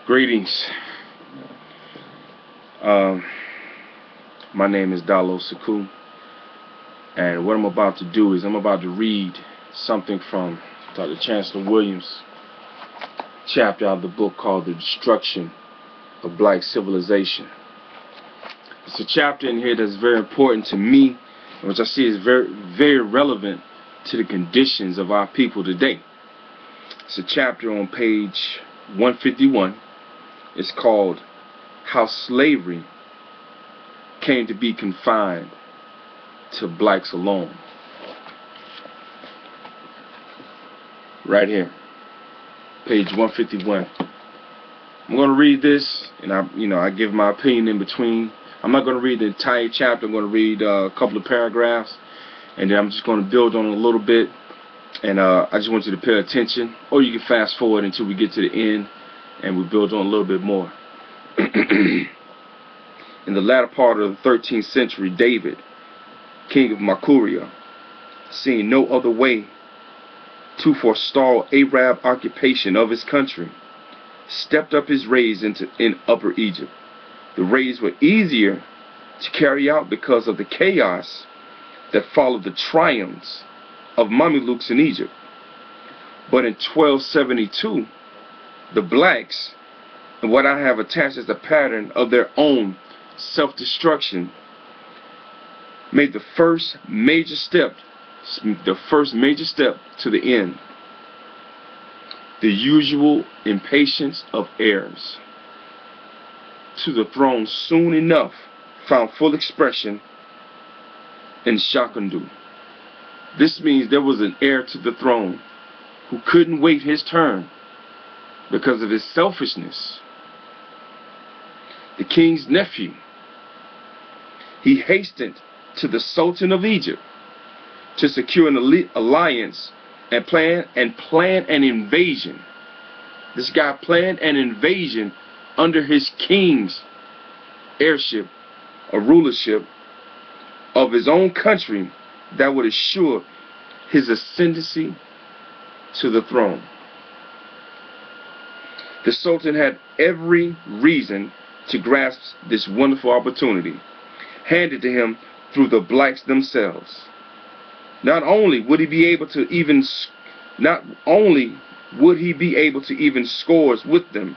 Greetings. My name is Diallo-Sekou, and what I'm about to do is I'm about to read something from Dr. Chancellor Williams' chapter out of the book called The Destruction of Black Civilization. It's a chapter in here that's very important to me, which I see is very relevant to the conditions of our people today. It's a chapter on page 151. It's called How Slavery Came to be Confined to Blacks Alone. Right here, page 151. I'm going to read this, and I give my opinion in between. I'm not going to read the entire chapter. I'm going to read a couple of paragraphs, and then I'm just going to build on it a little bit. And I just want you to pay attention, or you can fast forward until we get to the end, and we build on a little bit more. In the latter part of the 13th century, David, king of Makuria, seeing no other way to forestall Arab occupation of his country, stepped up his raids in Upper Egypt. The raids were easier to carry out because of the chaos that followed the triumphs of Mamelukes in Egypt. But in 1272, the blacks, and what I have attached as a pattern of their own self-destruction, made the first major step to the end. The usual impatience of heirs to the throne soon enough found full expression in Shakundu. This means there was an heir to the throne who couldn't wait his turn because of his selfishness. The king's nephew, he hastened to the Sultan of Egypt to secure an alliance and plan an invasion. This guy planned an invasion under his king's heirship or rulership of his own country that would assure his ascendancy to the throne. The Sultan had every reason to grasp this wonderful opportunity handed to him through the blacks themselves. Not only would he be able to even scores with them,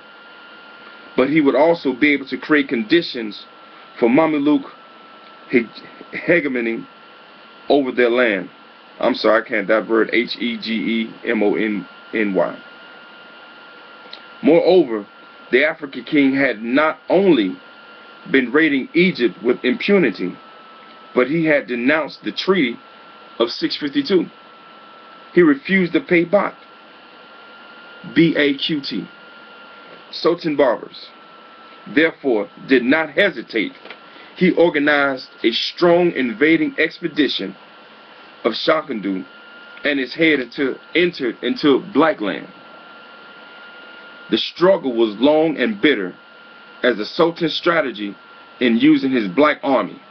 but he would also be able to create conditions for Mameluke hegemony over their land. I'm sorry, I can't, that word, Hegemony. Moreover, the African king had not only been raiding Egypt with impunity, but he had denounced the Treaty of 652. He refused to pay back, B-A-Q-T, Sultan Barbers. Therefore, did not hesitate. He organized a strong invading expedition of Shakundu and his head entered into black land. The struggle was long and bitter, as the Sultan's strategy in using his black army,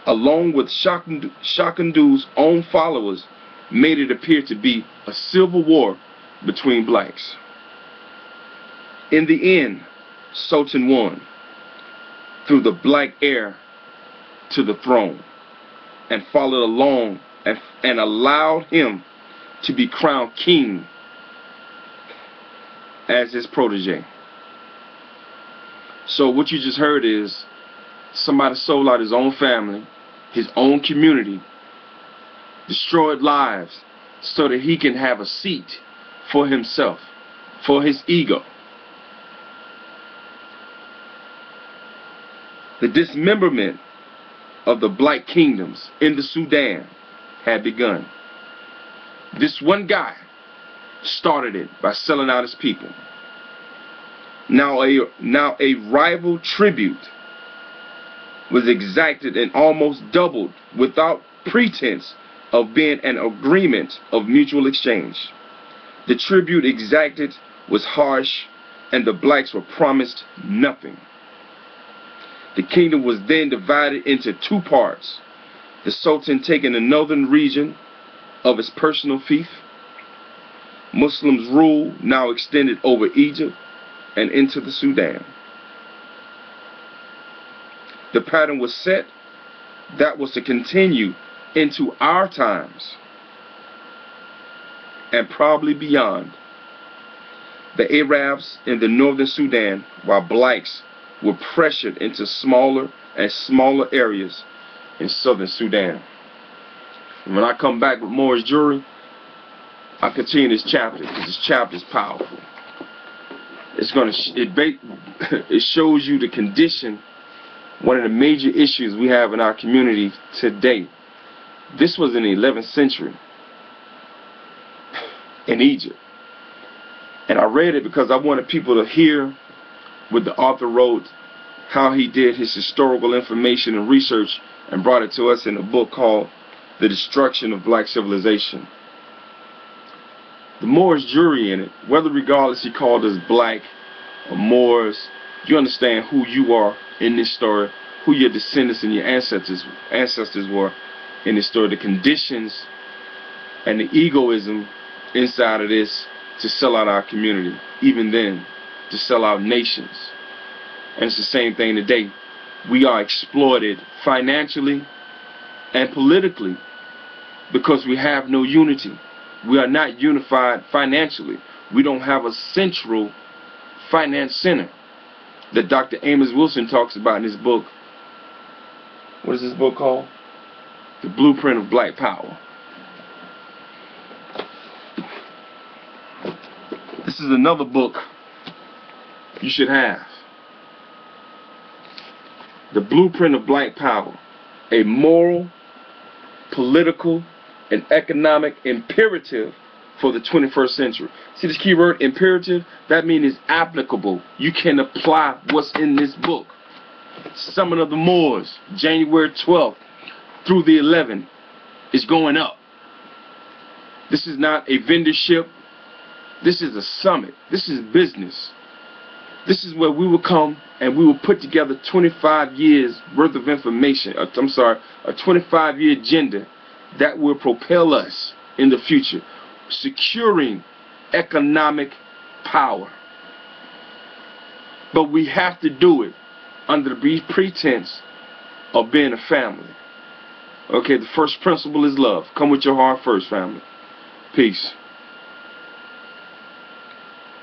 along with Shakundu's own followers, made it appear to be a civil war between blacks. In the end, Sultan won through the black heir to the throne, and followed along and allowed him to be crowned king as his protege. So what you just heard is somebody sold out his own family, his own community, destroyed lives so that he can have a seat for himself, for his ego. The dismemberment of the black kingdoms in the Sudan had begun. This one guy started it by selling out his people. Now a rival tribute was exacted and almost doubled without pretense of being an agreement of mutual exchange. The tribute exacted was harsh, and the blacks were promised nothing. The kingdom was then divided into two parts, the Sultan taking the northern region of his personal fief. Muslims' rule now extended over Egypt, and into the Sudan. The pattern was set that was to continue into our times and probably beyond. The Arabs in the northern Sudan, while blacks were pressured into smaller and smaller areas in southern Sudan. And when I come back with Moors Jury, I continue this chapter because this chapter is powerful. It shows you the condition, one of the major issues we have in our community today. This was in the 11th century in Egypt. And I read it because I wanted people to hear what the author wrote, how he did his historical information and research and brought it to us in a book called The Destruction of Black Civilization. The Moors Jury in it, whether regardless he called us black or Moors, you understand who you are in this story, who your descendants and your ancestors were in this story, the conditions and the egoism inside of this to sell out our community, even then, to sell out nations. And it's the same thing today. We are exploited financially and politically because we have no unity. We are not unified financially. We don't have a central finance center that Dr. Amos Wilson talks about in his book. What is this book called? The Blueprint of Black Power. This is another book you should have. The Blueprint of Black Power. A moral, political, and economic imperative for the 21st century. See this key word, imperative? That means it's applicable. You can apply what's in this book. Summit of the Moors, January 12th through the 11th, is going up. This is not a vendorship. This is a summit. This is business. This is where we will come and we will put together 25 years worth of information. A 25-year agenda that will propel us in the future, securing economic power. But we have to do it under the pretense of being a family. Okay, the first principle is love. Come with your heart first, family. Peace.